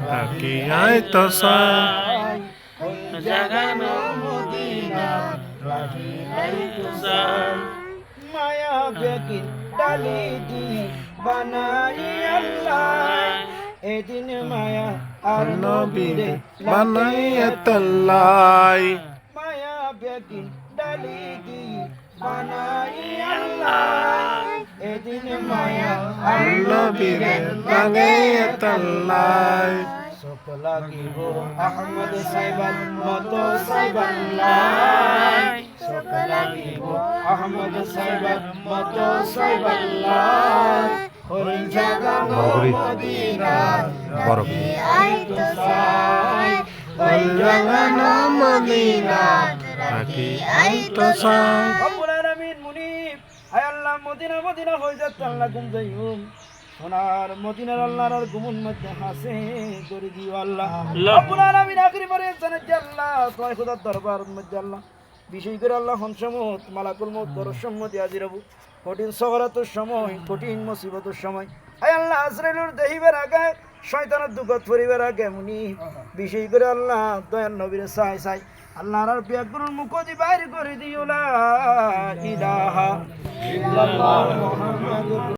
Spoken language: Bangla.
থাকি আইতো চাই ওই জাগানো মদিনা রাখি আইতো চাই মায়া বেগিন ডালি দি বানাই আল্লাহ এদিন মায়া আর নবীরে বানাইয়া তাল্লাই মায়া বেগিন ডালি দি বানাই আল্লাহ এদিন মায়া আর নবীরে বানাইয়া তাল্লাই চোখ লাগিব আহমদ সাইবান মতো সাইবাল্লাই চোখ লাগিব আহমদ সাইবান মতো সাইবাল্লাই ওই জাগানো মদিনা রাখি আইতো চাই ওই জাগানো মদিনা থাকি আইতো চাই রব্বুল আলামিন মুনিব আয় আল্লাহ মদিনা মদিনা হয়ে যাচ্ছে আল্লাহ গুম যাইম সোনার মদিনার আল্লাহর গুমুন মধ্যে হাসে করে দিও আল্লাহ রব্বুল আলামিন আখিরি পরে জান্নাত আল্লাহ তোমার খোদার দরবার মধ্যে আল্লাহ বিশেষ করে আল্লাহ হনসমত মালাকুল মউত দরস সম্মতি হাজির হবো কঠিন সগরাতের সময় কঠিন মুসিবতের সময় আয় আল্লাহ আজরাইলের দেহিবার আগে শয়তানের দুঃখত পরিবার আগে মুনি বিশেষ করে আল্লাহ দয়ার নবীর চাই চাই আল্লাহর বিয়াগুলোর মুখদি বাইর করে দিও লা ইলাহা ইল্লাল্লাহ মুহাম্মাদুর